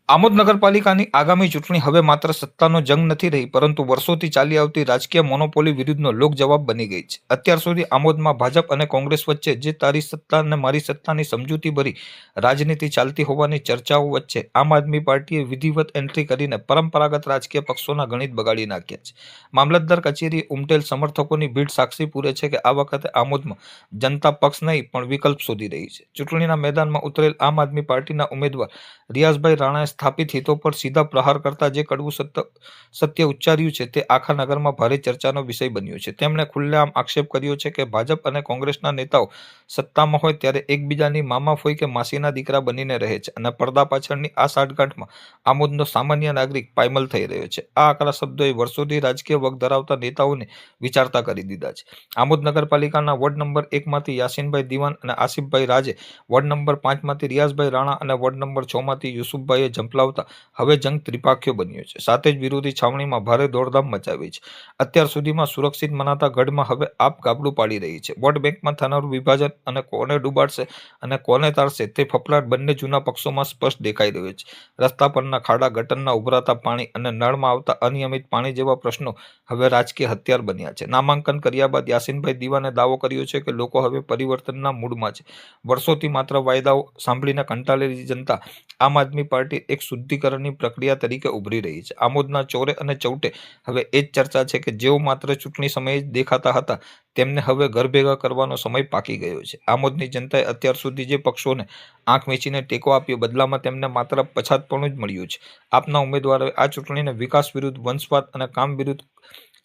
આમોદ નગરપાલિકાની આગામી ચૂંટણી હવે માત્ર સત્તાનો જંગ નથી રહી, પરંતુ વર્ષોથી ચાલી આવતી રાજકીય મોનોપોલી વિરુદ્ધનો લોકજવાબ બની ગઈ છે. અત્યાર સુધી આમોદમાં ભાજપ અને કોંગ્રેસ વચ્ચે જે તારી સત્તા અને મારી સત્તાની સમજૂતીભરી રાજનીતિ ચાલતી હોવાની ચર્ચાઓ વચ્ચે આમ આદમી પાર્ટીએ વિધિવત એન્ટ્રી કરીને પરંપરાગત રાજકીય પક્ષોના ગણિત બગાડી નાખ્યા છે. મામલતદાર કચેરીએ ઉમટેલ સમર્થકોની ભીડ સાક્ષી પૂરે છે કે આ વખતે આમોદમાં જનતા પક્ષ નહીં પણ વિકલ્પ શોધી રહી છે. ચૂંટણીના મેદાનમાં ઉતરેલ આમ આદમી પાર્ટીના ઉમેદવાર રિયાઝભાઈ રાણાએ સ્થાપિત હિતો પર સીધા પ્રહાર કરતા જે કડવું સત્ય ઉચ્ચાર્યું છે તે આખા નગરમાં ભારે ચર્ચાનો વિષય બન્યો છે. તેમણે ખુલ્લેઆમ આક્ષેપ કર્યો છે કે ભાજપ અને કોંગ્રેસના નેતાઓ સત્તામાં હોય ત્યારે એકબીજાની મામા ફોઈ કે માસીના દીકરા બનીને રહે છે અને પડદા પાછળની આ સાઠગાંઠમાં આમોદનો સામાન્ય નાગરિક પાયમલ થઈ રહ્યો છે. આ આકરા શબ્દોએ વર્ષોથી રાજકીય વગ ધરાવતા નેતાઓને વિચારતા કરી દીધા છે. આમોદ નગરપાલિકાના વોર્ડ નંબર 1 માંથી યાસીનભાઈ દિવાન અને આસિફભાઈ રાજે, વોર્ડ નંબર 5 માંથી રિયાઝભાઈ રાણા અને વોર્ડ નંબર 6 માંથી યુસુફભાઈએ ઝંપલાવતા હવે જંગ ત્રિપાખ્યો બન્યો છે. સાથે જ વિરોધી છાવણીમાં ભારે દોડધામ મચાવી છે. અત્યાર સુધીમાં સુરક્ષિત મનાતા ગઢમાં હવે આપ ગાબડું પાડી રહી છે. વોટ બેંકમાં થનારું વિભાજન અને કોને ડૂબાડશે અને કોને તારશે તે ફફડાટ બંને જૂના પક્ષોમાં સ્પષ્ટ દેખાઈ રહ્યો છે. રસ્તા પરના ખાડા, ગટરના ઉભરાતા પાણી અને નળમાં આવતા અનિયમિત પાણી જેવા પ્રશ્નો હવે રાજકીય હથિયાર બન્યા છે. નામાંકન કર્યા બાદ યાસીનભાઈ દિવાને દાવો કર્યો છે કે લોકો હવે પરિવર્તનના મૂડમાં છે. વર્ષોથી માત્ર વાયદાઓ સાંભળીને કંટાળેલી જનતા આમ આદમી પાર્ટી એક શુદ્ધિકરણની પ્રક્રિયા તરીકે ઉભરી રહી છે. આમોદના ચોરે અને ચૌટે હવે એ જ ચર્ચા છે કે જેઓ માત્ર ચૂંટણી સમયે જ દેખાતા હતા તેમને હવે ઘર ભેગા કરવાનો સમય પાકી ગયો છે. આમોદની જનતાએ અત્યાર સુધી જે પક્ષોને આંખ મીચીને ટેકો આપ્યો, બદલામાં તેમને માત્ર પછાતપણું જ મળ્યું છે. આપના ઉમેદવારોએ આ ચૂંટણીને વિકાસ વિરુદ્ધ વંશવાદ અને કામ વિરુદ્ધ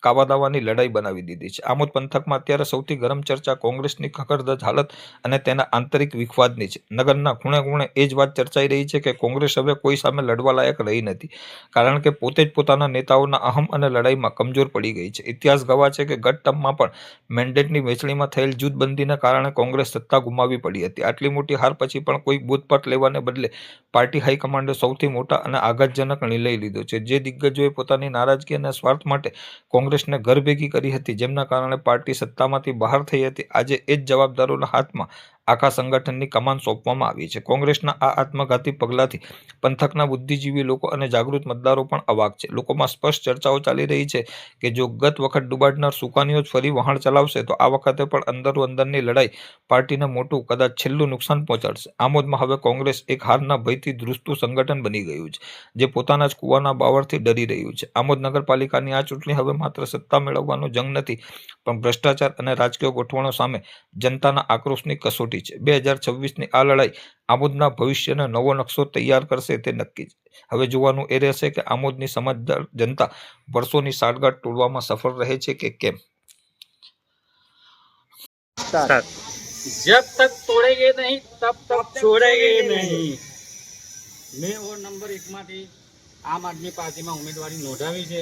કાવાદાવાની લડાઈ બનાવી દીધી છે. આમોદ પંથકમાં અત્યારે સૌથી ગરમ ચર્ચા કોંગ્રેસની ખખડધજ હાલત અને તેના આંતરિક વિખવાદની છે. નગરના ખૂણે ખૂણે એ જ વાત ચર્ચાઈ રહી છે કે કોંગ્રેસ હવે કોઈ સામે લડવા લાયક રહી નથી, કારણ કે પોતે જ પોતાના નેતાઓના અહમ અને લડાઈમાં કમજોર પડી ગઈ છે. ઇતિહાસ ગવાહ છે કે ગત ટર્મમાં પણ મેન્ડેટની વહેંચણીમાં થયેલ જૂથબંધીના કારણે કોંગ્રેસ સત્તા ગુમાવી પડી હતી. આટલી મોટી હાર પછી પણ કોઈ બોધપાઠ લેવાને બદલે પાર્ટી હાઈકમાન્ડે સૌથી મોટા અને આઘાતજનક નિર્ણય લીધો છે. જે દિગ્ગજોએ પોતાની નારાજગી અને સ્વાર્થ માટે કોંગ્રેસને ઘર ભેગી કરી હતી, જેમના કારણે પાર્ટી સત્તામાંથી બહાર થઈ હતી, આજે એ જ જવાબદારોના હાથમાં આખા સંગઠનની કમાન સોંપવામાં આવી છે. કોંગ્રેસના આ આત્મઘાતી પગલાથી પંથકના બુદ્ધિજીવી લોકો અને જાગૃત મતદારો પણ અવાક છે. લોકોમાં સ્પષ્ટ ચર્ચાઓ ચાલી રહી છે કે જો ગત વખત ડૂબાડનાર સુકાનીઓ જ ફરી વહાણ ચલાવશે તો આ વખતે પણ અંદરો અંદરની લડાઈ પાર્ટીને મોટું, કદાચ છેલ્લું નુકસાન પહોંચાડશે. આમોદમાં હવે કોંગ્રેસ એક હારના ભયથી ધ્રુજતું સંગઠન બની ગયું છે, જે પોતાના જ કુવાના બાવરથી ડરી રહ્યું છે. આમોદ નગરપાલિકાની આ ચૂંટણી હવે માત્ર સત્તા મેળવવાનો જંગ નથી, પણ ભ્રષ્ટાચાર અને રાજકીય ગોઠવણો સામે જનતાના આક્રોશની કસોટી છે. 2026ની આ લડાઈ આમોદના ભવિષ્યનો નવો નકશો તૈયાર કરશે તે નક્કી છે. હવે જોવાનું એ રહેશે કે આમોદની સમજદાર જનતા વર્ષોની સાઠગાંઠ તોડવામાં સફળ રહે છે કે કેમ. जब तक तोड़ेंगे नहीं तब तक छोड़ेंगे नहीं। મેં વોર્ડ નંબર 1 માંથી આમ આદમી પાર્ટીમાં ઉમેદવારી નોંધાવી છે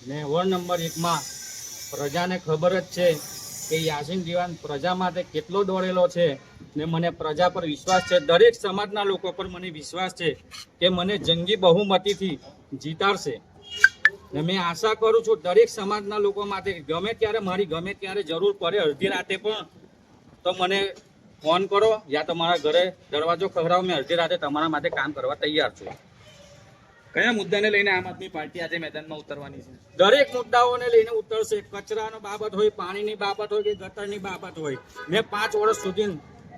ને વોર્ડ નંબર 1માં પ્રજાને ખબર જ છે કે યાસીન દિવાન પ્રજા માટે કેટલો દોડેલો છે ને મને પ્રજા પર વિશ્વાસ છે. દરેક સમાજના લોકો પર મને વિશ્વાસ છે કે મને જંગી બહુમતીથી જીતાડશે ને મેં આશા કરું છું દરેક સમાજના લોકો માટે ગમે ત્યારે જરૂર પડે અડધી રાતે પણ તો મને ફોન કરો યા તમારા ઘરે દરવાજો ખખડાવો. મેં અડધી રાતે તમારા માટે કામ કરવા તૈયાર છું. કયા મુદ્દાને લઈને આમ આદમી પાર્ટી આજે મેદાનમાં ઉતરવાની છે? દરેક મુદ્દાઓને લઈને ઉતરશે. કચરાનો બાબત હોય, પાણીની બાબત હોય કે ગટરની બાબત હોય. મેં 5 વર્ષ સુધી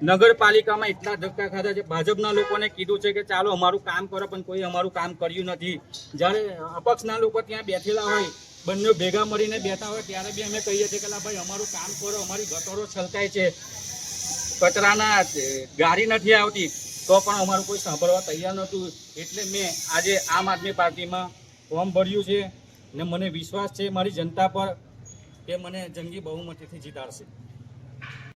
નગરપાલિકામાં એટલા ધક્કા ખાધા છે. ભાજપના લોકોને કીધું છે કે ચાલો અમારું કામ કરો, પણ કોઈ અમારું કામ કર્યું નથી. જ્યારે અપક્ષના લોકો ત્યાં બેઠેલા હોય, બંને ભેગા મળીને બેઠા હોય, ત્યારે બી અમે કહીએ છીએ કે ભાઈ અમારું કામ કરો, અમારી ગટરો છલકાય છે, કચરાના ગાડી નથી આવતી, તો પણ અમારું કોઈ સાંભળવા તૈયાર નહોતું. એટલે મેં આજે આમ આદમી પાર્ટીમાં ફોર્મ ભર્યું છે ને મને વિશ્વાસ છે મારી જનતા પર કે મને જંગી બહુમતીથી જીતાડશે.